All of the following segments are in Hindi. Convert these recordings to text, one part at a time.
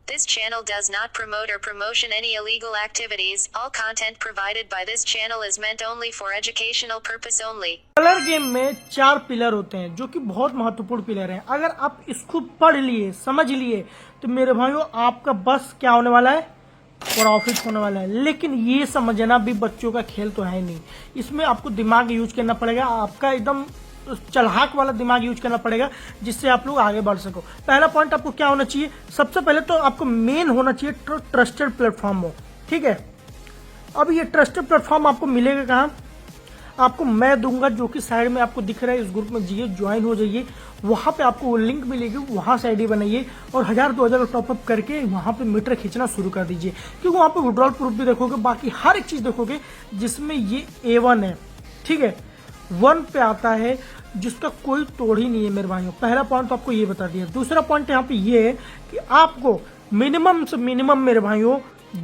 This channel does not promote or promotion any illegal activities. All content provided by this channel is meant only for educational purpose only. Colour game में 4 पिलर होते हैं जो कि बहुत महत्वपूर्ण पिलर हैं। अगर आप इसको पढ़ लिए, समझ लिए, तो मेरे भाइयों आपका बस क्या होने वाला है, प्रॉफिट होने वाला है। लेकिन ये समझना भी बच्चों का खेल तो है नहीं, इसमें आपको दिमाग यूज करना पड़ेगा, आपका एकदम चलहाक वाला दिमाग यूज करना पड़ेगा जिससे आप लोग आगे बढ़ सको। पहला पॉइंट आपको क्या होना चाहिए, सबसे पहले तो आपको मेन होना चाहिए ट्रस्टेड प्लेटफॉर्म हो। ठीक है, अब ये ट्रस्टेड प्लेटफॉर्म आपको मिलेगा कहाँ, आपको मैं दूंगा, जो कि साइड में आपको दिख रहा है। इस ग्रुप में जाइए, ज्वाइन हो जाइए, वहां पे आपको वो लिंक मिलेगी, वहां से आईडी बनाइए और 1000-2000 टॉपअप करके वहां पे मीटर खींचना शुरू कर दीजिए, क्योंकि वहां पे विड्रॉल प्रूफ भी देखोगे, बाकी हर एक चीज देखोगे जिसमें ये A1 है। ठीक है, 1 पे आता है जिसका कोई तोड़ ही नहीं है मेरे भाइयों। पहला पॉइंट तो आपको ये बता दिया। दूसरा पॉइंट यहाँ पे ये है कि आपको मिनिमम से मिनिमम मेरे भाइयों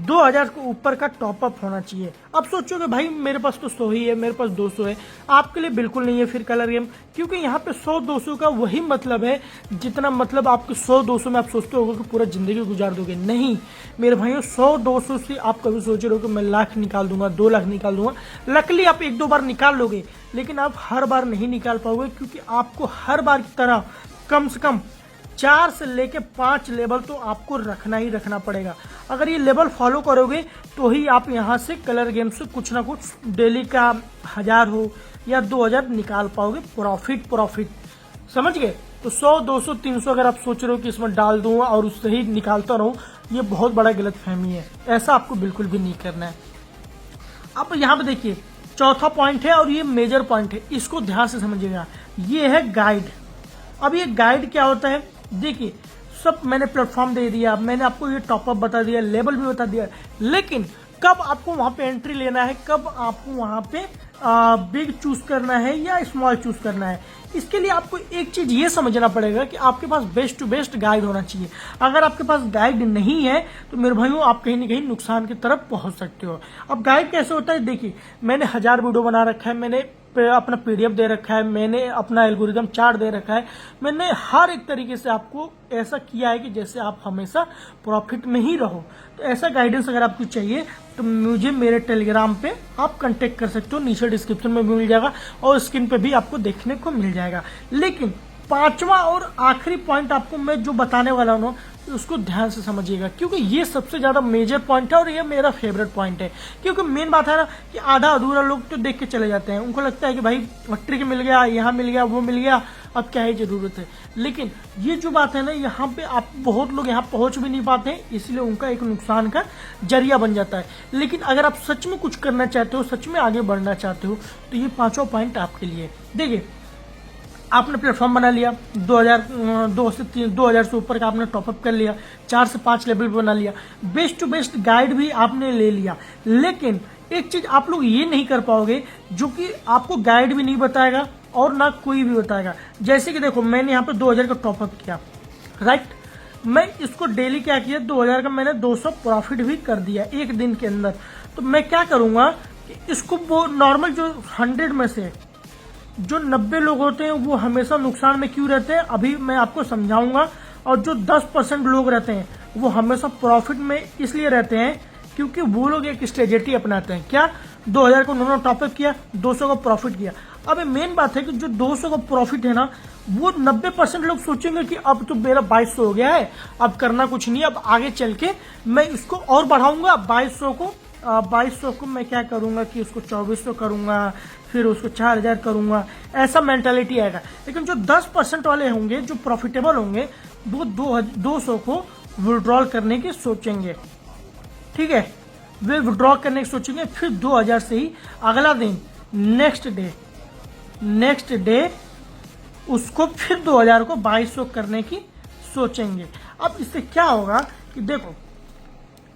2000 के ऊपर का टॉपअप होना चाहिए। अब सोचोगे भाई मेरे पास तो 100 ही है, मेरे पास 200 है, आपके लिए बिल्कुल नहीं है फिर कलर गेम, क्योंकि यहाँ पे 100-200 का वही मतलब है जितना मतलब आपके 100-200 में आप सोचते होगे कि पूरा जिंदगी गुजार दोगे। नहीं मेरे भाइयों, 100-200 से आप कभी सोच रहे हो कि मैं लाख निकाल दूंगा, 2 लाख निकाल दूंगा। लकली आप 1-2 बार निकाल लोगे, लेकिन आप हर बार नहीं निकाल पाओगे, क्योंकि आपको हर बार की तरह कम से कम 4 से लेके 5 लेवल तो आपको रखना ही रखना पड़ेगा। अगर ये लेवल फॉलो करोगे तो ही आप यहाँ से कलर गेम से कुछ ना कुछ डेली का 1000 हो या 2000 निकाल पाओगे। प्रॉफिट समझ गए। तो 100, 200, 300 अगर आप सोच रहे हो कि इसमें डाल दूंगा और उससे ही निकालता रहूं, ये बहुत बड़ा गलत फहमी है। ऐसा आपको बिल्कुल भी नहीं करना है। अब यहाँ पे देखिए, चौथा पॉइंट है और ये मेजर पॉइंट है, इसको ध्यान से समझिएगा। ये है गाइड। अब ये गाइड क्या होता है, देखिए सब मैंने प्लेटफॉर्म दे दिया, मैंने आपको ये टॉपअप बता दिया, लेवल भी बता दिया, लेकिन कब आपको वहां पे एंट्री लेना है, कब आपको वहां पे बिग चूज करना है या स्मॉल चूज करना है, इसके लिए आपको एक चीज ये समझना पड़ेगा कि आपके पास बेस्ट टू बेस्ट गाइड होना चाहिए। अगर आपके पास गाइड नहीं है तो मेरे भाइयों आप कहीं ना कहीं नुकसान की तरफ पहुंच सकते हो। अब गाइड कैसे होता है, देखिए मैंने 1000 वीडियो बना रखा है, मैंने अपना PDF दे रखा है, मैंने अपना एल्गोरिदम चार्ट दे रखा है, मैंने हर एक तरीके से आपको ऐसा किया है कि जैसे आप हमेशा प्रॉफिट में ही रहो। तो ऐसा गाइडेंस अगर आपको चाहिए तो मुझे मेरे टेलीग्राम पे आप कांटेक्ट कर सकते हो, नीचे डिस्क्रिप्शन में भी मिल जाएगा और स्क्रीन पे भी आपको देखने को मिल जाएगा। लेकिन 5वां और आखिरी पॉइंट आपको मैं जो बताने वाला हूँ उसको ध्यान से समझिएगा, क्योंकि ये सबसे ज्यादा मेजर पॉइंट है और ये मेरा फेवरेट पॉइंट है। क्योंकि मेन बात है ना कि आधा अधूरा लोग तो देख के चले जाते हैं, उनको लगता है कि भाई ट्रिक मिल गया, यहाँ मिल गया, वो मिल गया, अब क्या ही जरूरत है। लेकिन ये जो बात है ना, यहाँ पे आप बहुत लोग यहाँ पहुंच भी नहीं पाते हैं, इसलिए उनका एक नुकसान का जरिया बन जाता है। लेकिन अगर आप सच में कुछ करना चाहते हो, सच में आगे बढ़ना चाहते हो, तो ये 5वां पॉइंट आपके लिए। देखिए आपने प्लेटफॉर्म बना लिया, 2000 से ऊपर का आपने टॉपअप कर लिया, 4 से 5 लेवल बना लिया, बेस्ट टू बेस्ट गाइड भी आपने ले लिया। लेकिन एक चीज आप लोग ये नहीं कर पाओगे जो कि आपको गाइड भी नहीं बताएगा और ना कोई भी बताएगा। जैसे कि देखो मैंने यहाँ पे 2000 का टॉपअप किया, राइट, मैं इसको डेली क्या किया, 2000 का मैंने 200 प्रॉफिट भी कर दिया एक दिन के अंदर। तो मैं क्या करूंगा कि इसको वो नॉर्मल जो 100 में से जो 90 लोग होते हैं वो हमेशा नुकसान में क्यों रहते हैं, अभी मैं आपको समझाऊंगा। और जो 10% लोग रहते हैं वो हमेशा प्रॉफिट में इसलिए रहते हैं क्योंकि वो लोग एक स्ट्रेटेजी अपनाते हैं। क्या, 2000 को उन्होंने टॉपअप किया, 200 का प्रॉफिट किया। अब मेन बात है कि जो 200 का प्रॉफिट है ना, वो 90% लोग सोचेंगे कि अब तो मेरा 2200 हो गया है, अब करना कुछ नहीं, अब आगे चल के मैं इसको और बढ़ाऊंगा, 2200 को मैं क्या करूंगा कि उसको 2400 करूंगा, फिर उसको 4000 करूंगा, ऐसा मेंटालिटी आएगा। लेकिन जो 10% वाले होंगे, जो प्रॉफिटेबल होंगे, वो 200 को विड्रॉल करने की सोचेंगे। ठीक है, वे विड्रॉ करने की सोचेंगे, फिर 2000 से ही अगला दिन नेक्स्ट डे उसको फिर 2000 को 2200 करने की सोचेंगे। अब इससे क्या होगा कि देखो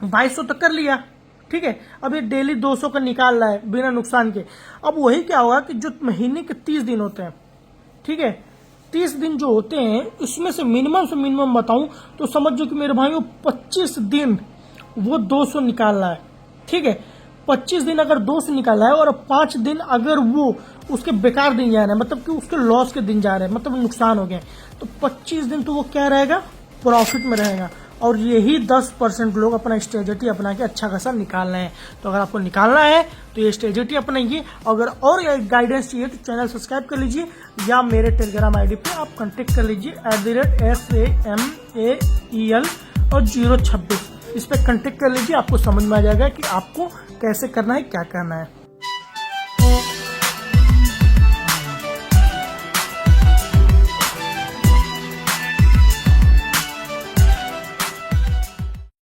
2200 तक कर लिया, ठीक है, अब ये डेली 200 का निकाल रहा है बिना नुकसान के। अब वही क्या होगा कि जो महीने के 30 दिन होते हैं, ठीक है, 30 दिन जो होते हैं उसमें से मिनिमम बताऊं तो समझो कि मेरे भाइयों 25 दिन वो 200 निकाल रहा है। ठीक है, 25 दिन अगर 200 निकाला है और 5 दिन अगर वो उसके बेकार दिन जा रहे हैं, मतलब कि उसके लॉस के दिन जा रहे हैं, मतलब नुकसान हो गए, तो 25 दिन तो वो क्या रहेगा, प्रॉफिट में रहेगा। और यही 10% लोग अपना स्ट्रेटजी अपना के अच्छा खासा निकाल रहे हैं। तो अगर आपको निकालना है तो ये स्ट्रेटजी अपनाइए। अगर और गाइडेंस चाहिए तो चैनल सब्सक्राइब कर लीजिए या मेरे टेलीग्राम आईडी पे आप कांटेक्ट कर लीजिए @SAMAEL और 026 इस पर कांटेक्ट कर लीजिए। आपको समझ में आ जाएगा कि आपको कैसे करना है, क्या करना है।